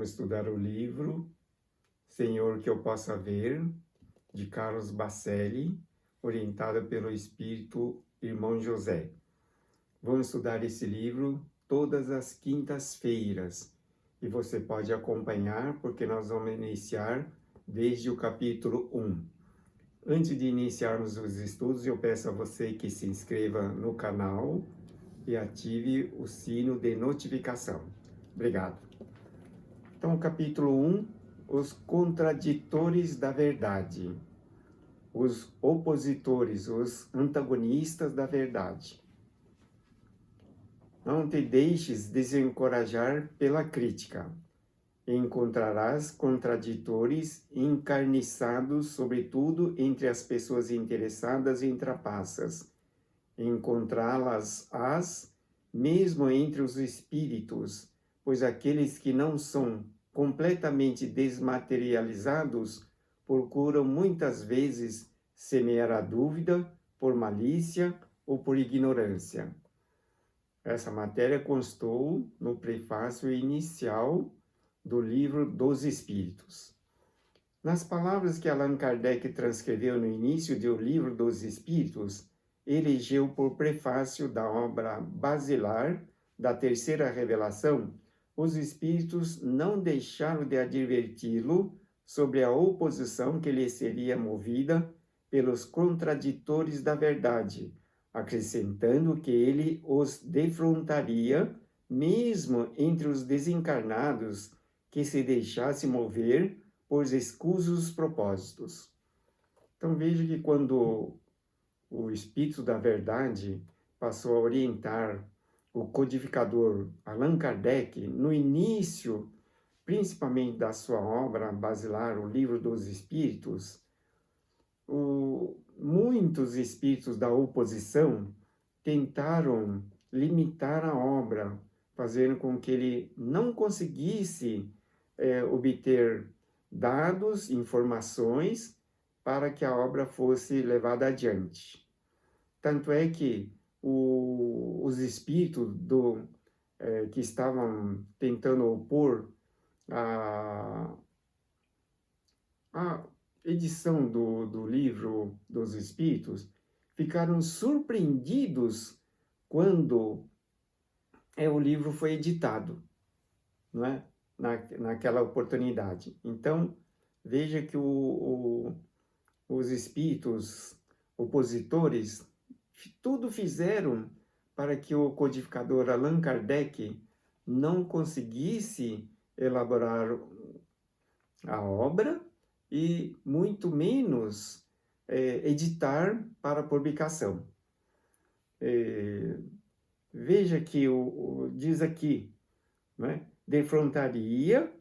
Vamos estudar o livro Senhor que eu possa ver, de Carlos Bacelli, orientado pelo Espírito Irmão José. Vamos estudar esse livro todas as quintas-feiras e você pode acompanhar porque nós vamos iniciar desde o capítulo 1. Antes de iniciarmos os estudos, eu peço a você que se inscreva no canal e ative o sino de notificação. Obrigado. Então, capítulo 1, os contraditores da verdade, os opositores, os antagonistas da verdade. Não te deixes desencorajar pela crítica. Encontrarás contraditores encarniçados, sobretudo entre as pessoas interessadas em trapaças. Encontrá-las-ás mesmo entre os espíritos, pois aqueles que não são completamente desmaterializados procuram muitas vezes semear a dúvida por malícia ou por ignorância. Essa matéria constou no prefácio inicial do Livro dos Espíritos. Nas palavras que Allan Kardec transcreveu no início do Livro dos Espíritos, elegeu por prefácio da obra basilar da Terceira Revelação, os Espíritos não deixaram de adverti-lo sobre a oposição que lhe seria movida pelos contraditores da verdade, acrescentando que ele os defrontaria, mesmo entre os desencarnados que se deixasse mover por escusos propósitos. Então veja que quando o Espírito da Verdade passou a orientar o codificador Allan Kardec, no início, principalmente da sua obra basilar, o Livro dos Espíritos, muitos espíritos da oposição tentaram limitar a obra, fazendo com que ele não conseguisse obter dados, informações, para que a obra fosse levada adiante. Tanto é que os espíritos que estavam tentando opor a edição do Livro dos Espíritos ficaram surpreendidos quando o livro foi editado, não é? Naquela oportunidade. Então, veja que os espíritos opositores tudo fizeram para que o codificador Allan Kardec não conseguisse elaborar a obra e muito menos editar para publicação. Veja que diz aqui, né? Defrontaria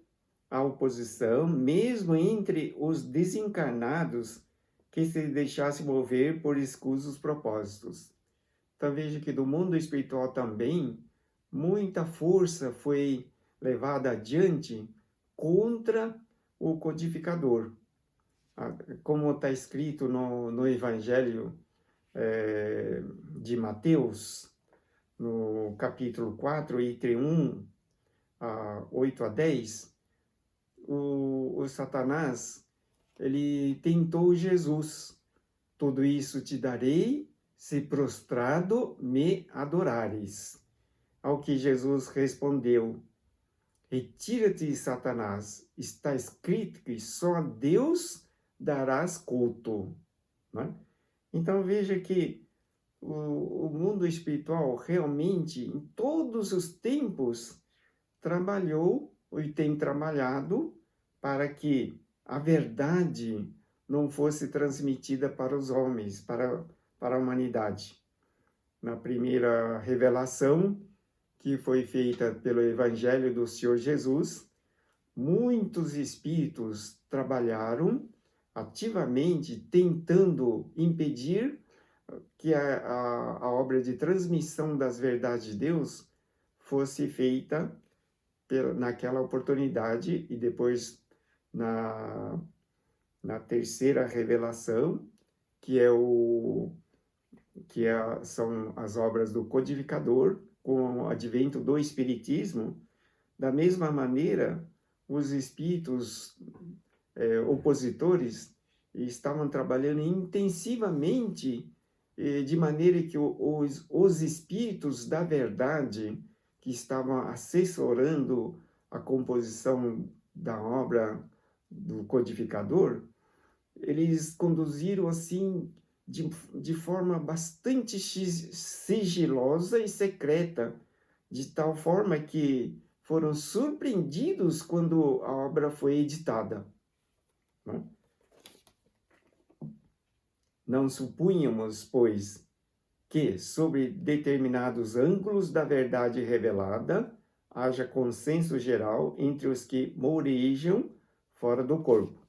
a oposição, mesmo entre os desencarnados que se deixasse mover por escusos propósitos. Então veja que do mundo espiritual também, muita força foi levada adiante contra o codificador. Como está escrito no Evangelho de Mateus, no capítulo 4, item 1, 8 a 10, o Satanás, ele tentou Jesus. Tudo isso te darei, se prostrado me adorares. Ao que Jesus respondeu, retira-te, Satanás, está escrito que só a Deus darás culto. Né? Então veja que o mundo espiritual realmente, em todos os tempos, trabalhou e tem trabalhado para que a verdade não fosse transmitida para os homens, para a humanidade. Na primeira revelação, que foi feita pelo Evangelho do Senhor Jesus, muitos espíritos trabalharam ativamente tentando impedir que a obra de transmissão das verdades de Deus fosse feita naquela oportunidade e depois na terceira revelação, são as obras do codificador, com o advento do Espiritismo. Da mesma maneira, os espíritos opositores estavam trabalhando intensivamente, de maneira que os espíritos da verdade, que estavam assessorando a composição da obra do codificador, eles conduziram assim de forma bastante sigilosa e secreta, de tal forma que foram surpreendidos quando a obra foi editada. Né? Não supunhamos, pois, que, sobre determinados ângulos da verdade revelada, haja consenso geral entre os que mourejam fora do corpo.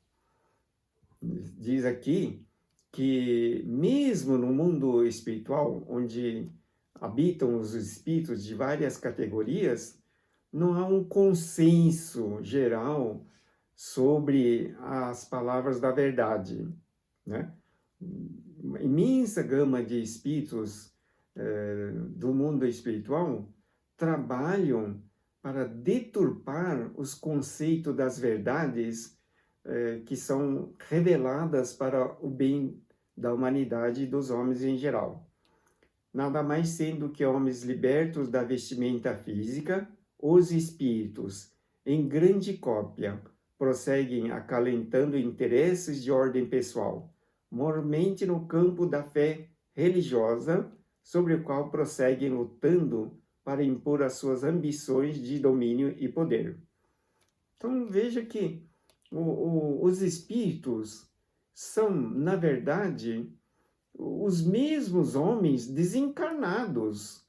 Diz aqui que, mesmo no mundo espiritual, onde habitam os espíritos de várias categorias, não há um consenso geral sobre as palavras da verdade, né? Uma imensa gama de espíritos do mundo espiritual trabalham para deturpar os conceitos das verdades que são reveladas para o bem da humanidade e dos homens em geral. Nada mais sendo que homens libertos da vestimenta física, os espíritos, em grande cópia, prosseguem acalentando interesses de ordem pessoal, mormente no campo da fé religiosa, sobre o qual prosseguem lutando para impor as suas ambições de domínio e poder. Então veja que os espíritos são, na verdade, os mesmos homens desencarnados.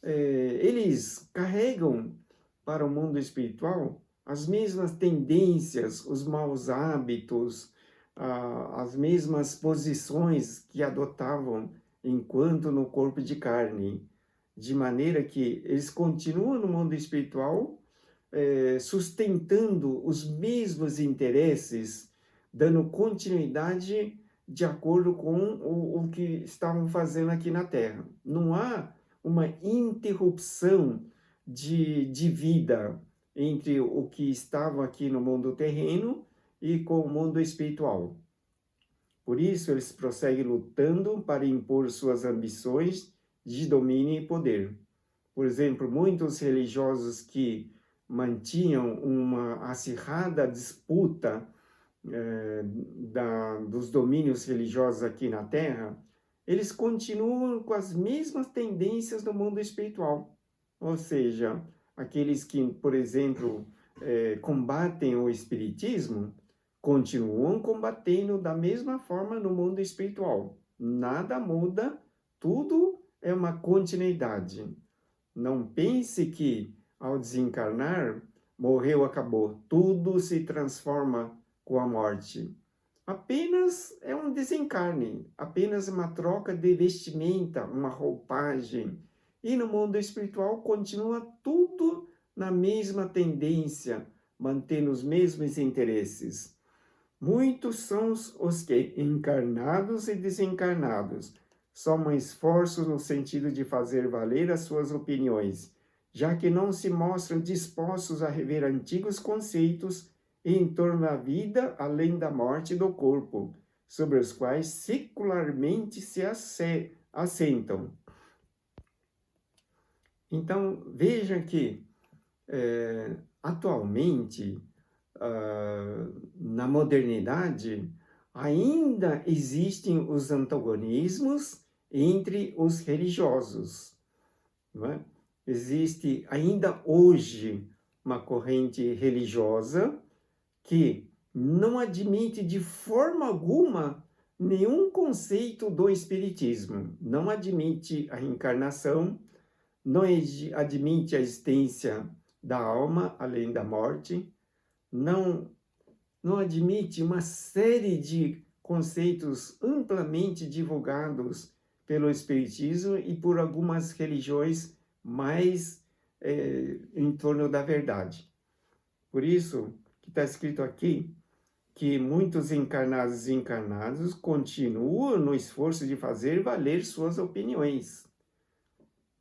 Eles carregam para o mundo espiritual as mesmas tendências, os maus hábitos, as mesmas posições que adotavam enquanto no corpo de carne, de maneira que eles continuam no mundo espiritual sustentando os mesmos interesses, dando continuidade de acordo com o que estavam fazendo aqui na Terra. Não há uma interrupção de vida entre o que estava aqui no mundo terreno e com o mundo espiritual. Por isso, eles prosseguem lutando para impor suas ambições de domínio e poder. Por exemplo, muitos religiosos que mantinham uma acirrada disputa dos domínios religiosos aqui na Terra, eles continuam com as mesmas tendências do mundo espiritual. Ou seja, aqueles que, por exemplo, combatem o espiritismo, continuam combatendo da mesma forma no mundo espiritual. Nada muda, tudo é uma continuidade. Não pense que, ao desencarnar, morreu, acabou. Tudo se transforma com a morte. Apenas é um desencarne, apenas uma troca de vestimenta, uma roupagem. E no mundo espiritual continua tudo na mesma tendência, mantendo os mesmos interesses. Muitos são os que, encarnados e desencarnados, somam esforços no sentido de fazer valer as suas opiniões, já que não se mostram dispostos a rever antigos conceitos em torno da vida além da morte do corpo, sobre os quais secularmente se assentam. Então, veja que, atualmente, na modernidade, ainda existem os antagonismos entre os religiosos. Não é? Existe ainda hoje uma corrente religiosa que não admite de forma alguma nenhum conceito do espiritismo, não admite a reencarnação, não admite a existência da alma além da morte, não admite uma série de conceitos amplamente divulgados pelo Espiritismo e por algumas religiões mais em torno da verdade. Por isso que está escrito aqui que muitos encarnados e desencarnados continuam no esforço de fazer valer suas opiniões.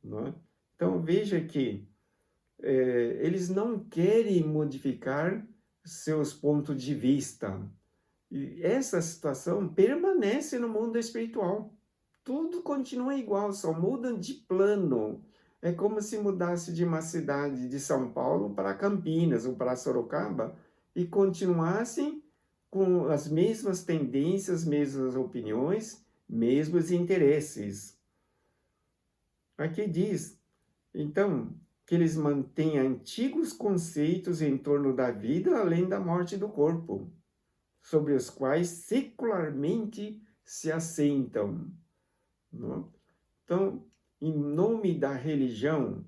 Não é? Então veja que eles não querem modificar seus pontos de vista. E essa situação permanece no mundo espiritual. Tudo continua igual, só mudam de plano. É como se mudasse de uma cidade de São Paulo para Campinas ou para Sorocaba e continuassem com as mesmas tendências, mesmas opiniões, mesmos interesses. Aqui diz, então, que eles mantêm antigos conceitos em torno da vida além da morte do corpo, sobre os quais secularmente se assentam. Não? Então, em nome da religião,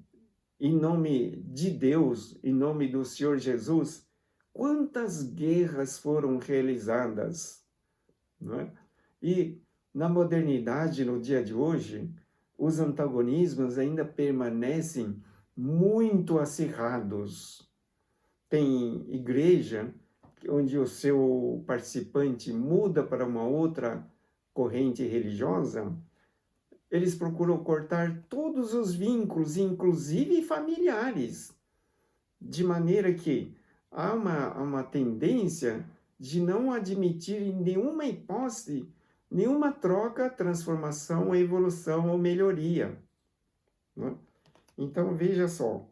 em nome de Deus, em nome do Senhor Jesus, quantas guerras foram realizadas? Não é? E na modernidade, no dia de hoje, os antagonismos ainda permanecem muito acirrados. Tem igreja onde o seu participante muda para uma outra corrente religiosa, eles procuram cortar todos os vínculos, inclusive familiares, de maneira que há uma tendência de não admitir em nenhuma hipótese, nenhuma troca, transformação, evolução ou melhoria. Né? Então, veja só,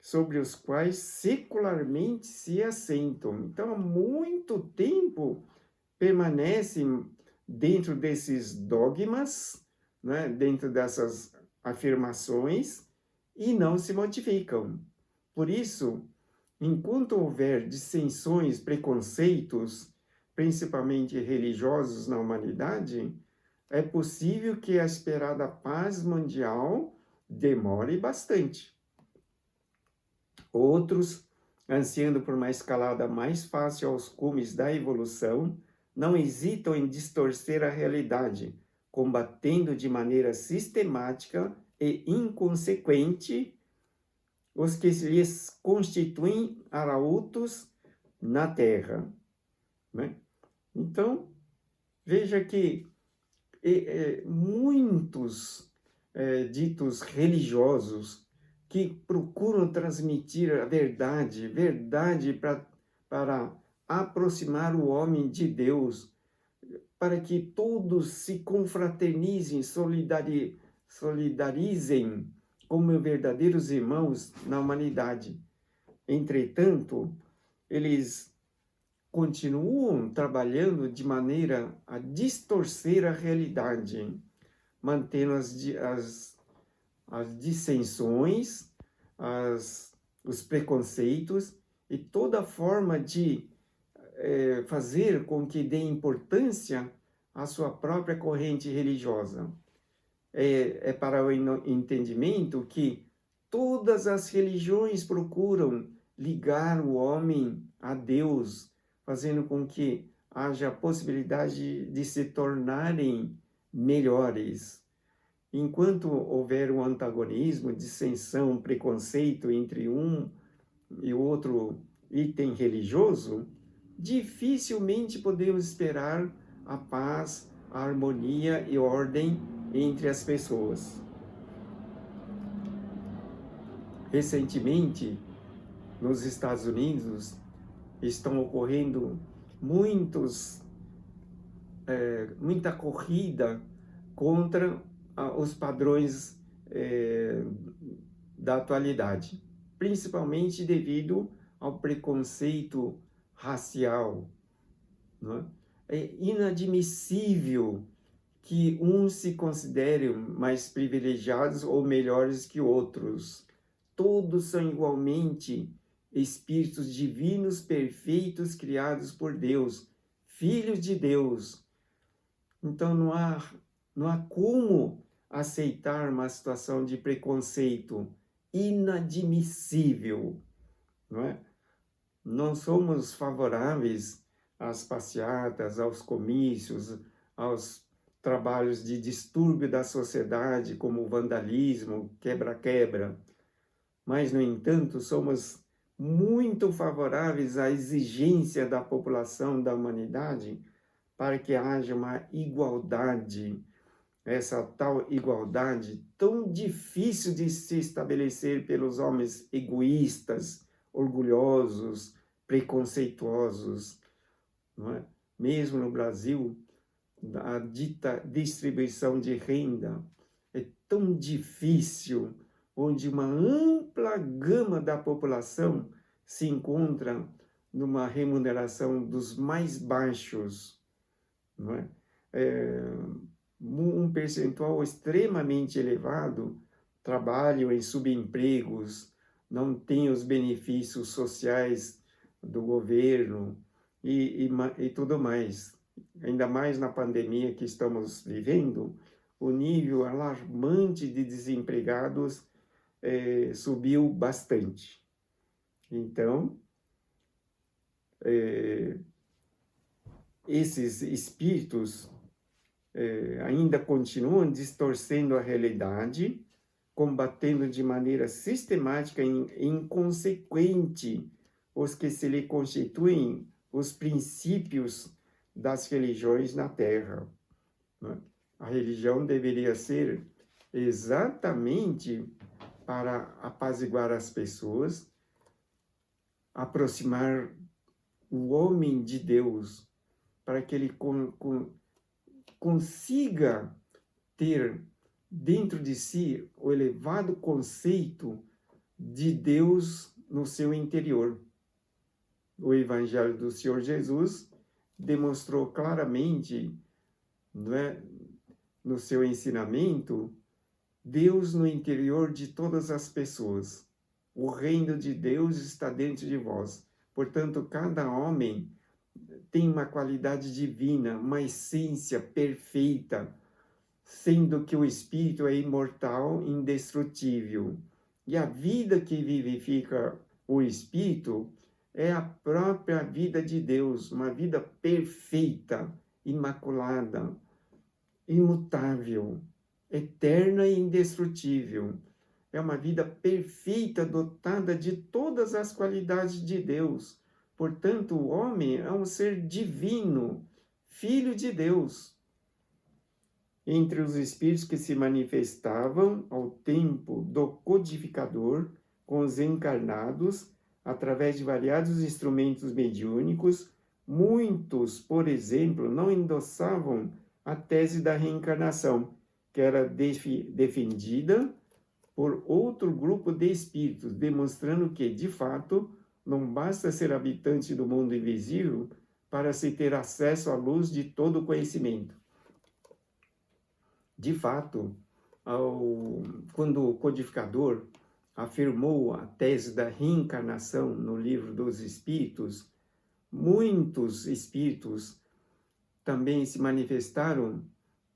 sobre os quais secularmente se assentam. Então, há muito tempo permanecem dentro desses dogmas, né, dentro dessas afirmações, e não se modificam. Por isso, enquanto houver dissensões, preconceitos, principalmente religiosos na humanidade, é possível que a esperada paz mundial demore bastante. Outros, ansiando por uma escalada mais fácil aos cumes da evolução, não hesitam em distorcer a realidade, combatendo de maneira sistemática e inconsequente os que lhes constituem arautos na terra. Né? Então, veja que muitos ditos religiosos que procuram transmitir a verdade para aproximar o homem de Deus, para que todos se confraternizem, solidarizem como verdadeiros irmãos na humanidade. Entretanto, eles continuam trabalhando de maneira a distorcer a realidade, mantendo as dissensões, os preconceitos e toda forma de fazer com que dê importância à sua própria corrente religiosa. É para o entendimento que todas as religiões procuram ligar o homem a Deus, fazendo com que haja a possibilidade de se tornarem melhores. Enquanto houver um antagonismo, dissensão, preconceito entre um e outro item religioso, dificilmente podemos esperar a paz, a harmonia e ordem entre as pessoas. Recentemente, nos Estados Unidos, estão ocorrendo muita corrida contra os padrões da atualidade, principalmente devido ao preconceito racial. Não é? É inadmissível que uns se considerem mais privilegiados ou melhores que outros. Todos são igualmente espíritos divinos perfeitos criados por Deus, filhos de Deus. Então não há como aceitar uma situação de preconceito inadmissível, não é? Não somos favoráveis às passeatas, aos comícios, aos trabalhos de distúrbio da sociedade, como vandalismo, quebra-quebra. Mas, no entanto, somos muito favoráveis à exigência da população, da humanidade, para que haja uma igualdade, essa tal igualdade tão difícil de se estabelecer pelos homens egoístas, orgulhosos, preconceituosos, não é? Mesmo no Brasil, a dita distribuição de renda é tão difícil, onde uma ampla gama da população se encontra numa remuneração dos mais baixos, não é? Um percentual extremamente elevado trabalham em subempregos, não têm os benefícios sociais do governo e tudo mais. Ainda mais na pandemia que estamos vivendo, o nível alarmante de desempregados subiu bastante. Então, esses espíritos ainda continuam distorcendo a realidade, combatendo de maneira sistemática e inconsequente os que se lhe constituem os princípios das religiões na Terra. A religião deveria ser exatamente para apaziguar as pessoas, aproximar o homem de Deus, para que ele consiga ter dentro de si o elevado conceito de Deus no seu interior. O Evangelho do Senhor Jesus demonstrou claramente, não é, no seu ensinamento, Deus no interior de todas as pessoas. O reino de Deus está dentro de vós. Portanto, cada homem tem uma qualidade divina, uma essência perfeita, sendo que o espírito é imortal, indestrutível. E a vida que vivifica o espírito é a própria vida de Deus, uma vida perfeita, imaculada, imutável, eterna e indestrutível. É uma vida perfeita, dotada de todas as qualidades de Deus. Portanto, o homem é um ser divino, filho de Deus. Entre os espíritos que se manifestavam ao tempo do codificador com os encarnados, através de variados instrumentos mediúnicos, muitos, por exemplo, não endossavam a tese da reencarnação, que era defendida por outro grupo de espíritos, demonstrando que, de fato, não basta ser habitante do mundo invisível para se ter acesso à luz de todo o conhecimento. De fato, quando o codificador afirmou a tese da reencarnação no Livro dos Espíritos, muitos espíritos também se manifestaram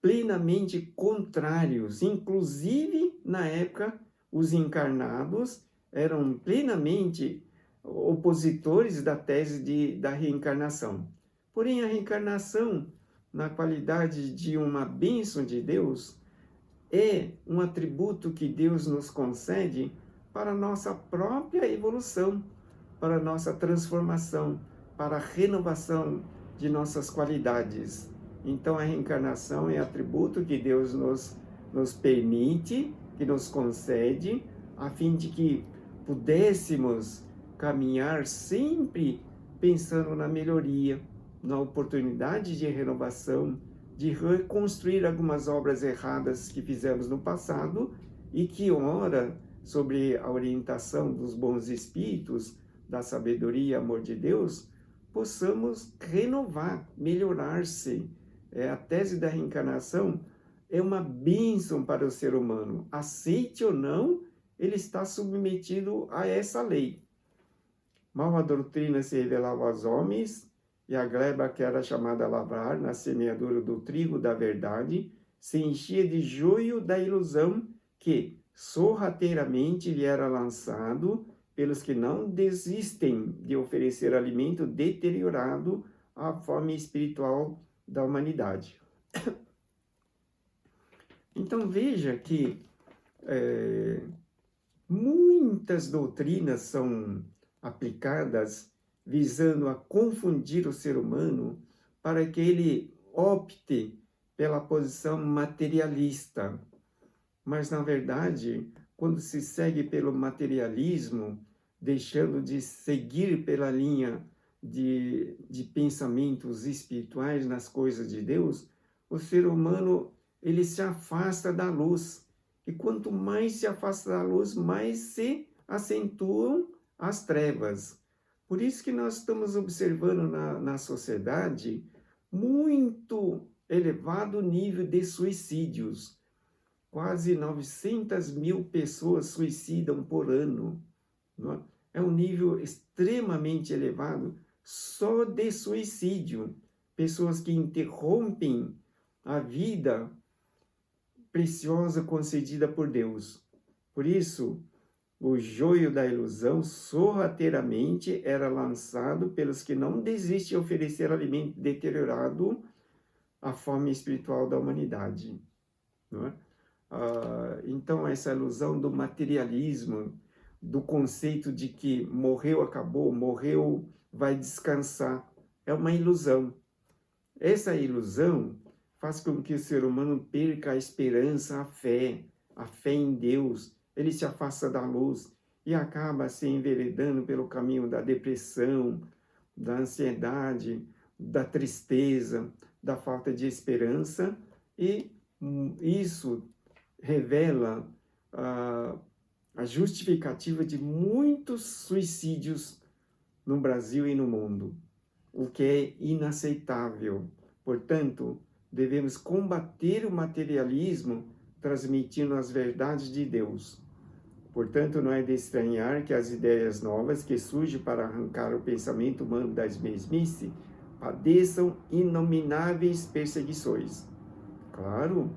plenamente contrários. Inclusive, na época, os encarnados eram plenamente opositores da tese da reencarnação. Porém, a reencarnação, na qualidade de uma bênção de Deus, é um atributo que Deus nos concede para a nossa própria evolução, para a nossa transformação, para a renovação de nossas qualidades. Então, a reencarnação é atributo que Deus nos permite, que nos concede, a fim de que pudéssemos caminhar sempre pensando na melhoria, na oportunidade de renovação, de reconstruir algumas obras erradas que fizemos no passado e que, ora, sobre a orientação dos bons espíritos, da sabedoria e amor de Deus, possamos renovar, melhorar-se. A tese da reencarnação é uma bênção para o ser humano. Aceite ou não, ele está submetido a essa lei. Mal a doutrina se revelava aos homens, e a gleba que era chamada a lavrar na semeadura do trigo da verdade, se enchia de joio da ilusão que sorrateiramente lhe era lançado pelos que não desistem de oferecer alimento deteriorado à fome espiritual da humanidade. Então veja que muitas doutrinas são aplicadas visando a confundir o ser humano para que ele opte pela posição materialista. Mas, na verdade, quando se segue pelo materialismo, deixando de seguir pela linha de pensamentos espirituais nas coisas de Deus, o ser humano ele se afasta da luz. E quanto mais se afasta da luz, mais se acentuam as trevas. Por isso que nós estamos observando na sociedade muito elevado nível de suicídios. Quase 900 mil pessoas suicidam por ano. Não é? É um nível extremamente elevado só de suicídio. Pessoas que interrompem a vida preciosa concedida por Deus. Por isso, o joio da ilusão sorrateiramente era lançado pelos que não desistem de oferecer alimento deteriorado à fome espiritual da humanidade. Não é? Então, essa ilusão do materialismo, do conceito de que morreu, acabou, morreu, vai descansar, é uma ilusão. Essa ilusão faz com que o ser humano perca a esperança, a fé em Deus. Ele se afasta da luz e acaba se enveredando pelo caminho da depressão, da ansiedade, da tristeza, da falta de esperança, e isso revela a justificativa de muitos suicídios no Brasil e no mundo, o que é inaceitável. Portanto, devemos combater o materialismo transmitindo as verdades de Deus. Portanto, não é de estranhar que as ideias novas que surgem para arrancar o pensamento humano das mesmices padeçam inomináveis perseguições. Claro,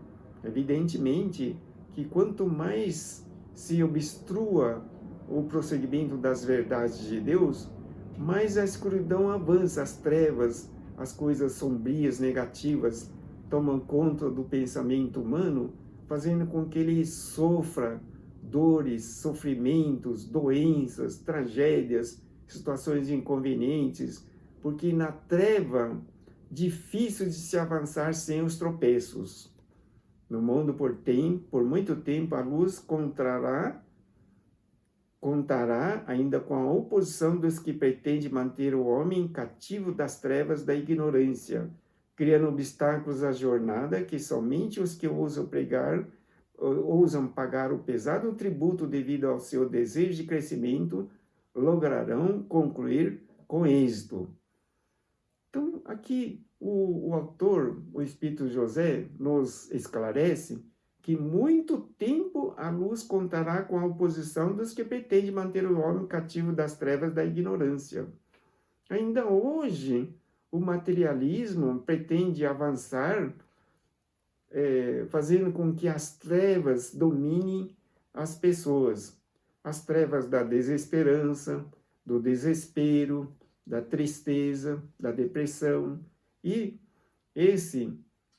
evidentemente que quanto mais se obstrua o prosseguimento das verdades de Deus, mais a escuridão avança, as trevas, as coisas sombrias, negativas, tomam conta do pensamento humano, fazendo com que ele sofra dores, sofrimentos, doenças, tragédias, situações inconvenientes, porque na treva, difícil de se avançar sem os tropeços. No mundo, por muito tempo, a luz contará ainda com a oposição dos que pretendem manter o homem cativo das trevas da ignorância, criando obstáculos à jornada que somente os que ousam pagar o pesado tributo devido ao seu desejo de crescimento lograrão concluir com êxito. Então, aqui o autor, o Espírito José, nos esclarece que muito tempo a luz contará com a oposição dos que pretendem manter o homem cativo das trevas da ignorância. Ainda hoje, o materialismo pretende avançar, fazendo com que as trevas dominem as pessoas. As trevas da desesperança, do desespero, da tristeza, da depressão. E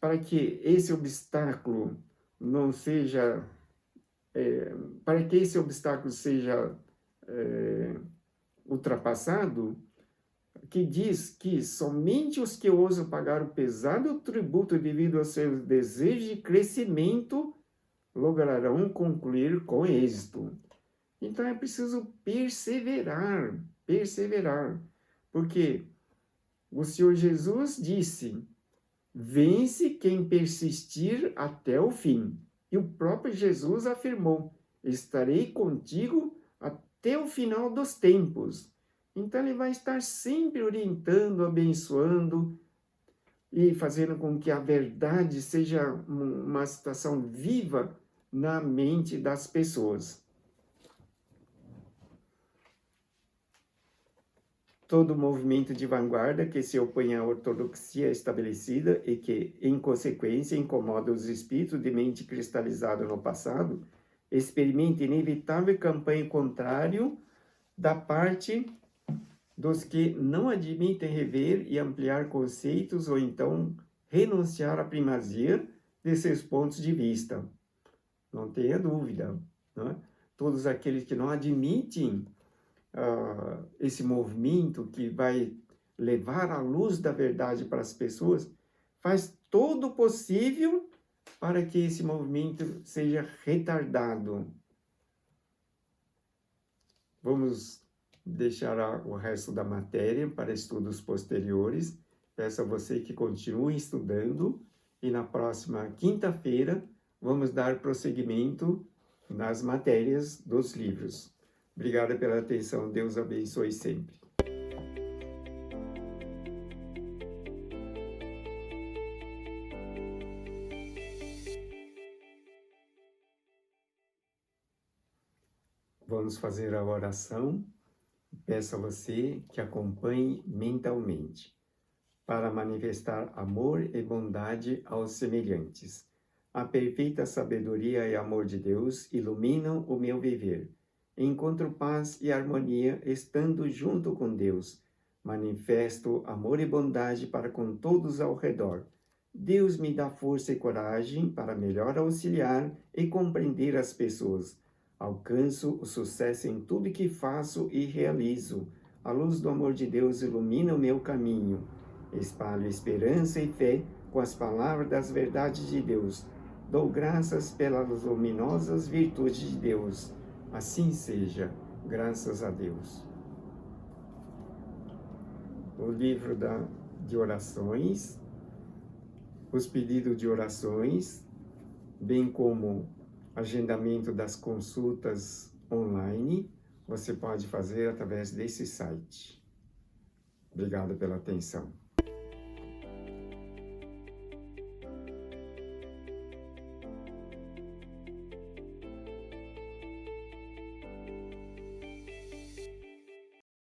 para que esse obstáculo não seja, para que esse obstáculo seja ultrapassado, que diz que somente os que ousam pagar o pesado tributo devido aos seus desejos de crescimento lograrão concluir com êxito. Então é preciso perseverar, porque o Senhor Jesus disse: vence quem persistir até o fim. E o próprio Jesus afirmou: estarei contigo até o final dos tempos. Então ele vai estar sempre orientando, abençoando e fazendo com que a verdade seja uma situação viva na mente das pessoas. Todo movimento de vanguarda que se opõe à ortodoxia estabelecida e que, em consequência, incomoda os espíritos de mente cristalizada no passado, experimenta inevitável campanha contrária da parte dos que não admitem rever e ampliar conceitos ou então renunciar à primazia de seus pontos de vista. Não tenha dúvida, não é? Todos aqueles que não admitem esse movimento que vai levar a luz da verdade para as pessoas, faz todo o possível para que esse movimento seja retardado. Vamos deixará o resto da matéria para estudos posteriores. Peço a você que continue estudando e na próxima quinta-feira vamos dar prosseguimento nas matérias dos livros. Obrigado pela atenção. Deus abençoe sempre. Vamos fazer a oração. Peço a você que acompanhe mentalmente, para manifestar amor e bondade aos semelhantes. A perfeita sabedoria e amor de Deus iluminam o meu viver. Encontro paz e harmonia estando junto com Deus. Manifesto amor e bondade para com todos ao redor. Deus me dá força e coragem para melhor auxiliar e compreender as pessoas. Alcanço o sucesso em tudo que faço e realizo. A luz do amor de Deus ilumina o meu caminho. Espalho esperança e fé com as palavras das verdades de Deus. Dou graças pelas luminosas virtudes de Deus. Assim seja, graças a Deus. O livro de orações, os pedidos de orações, bem como agendamento das consultas online, você pode fazer através desse site. Obrigado pela atenção.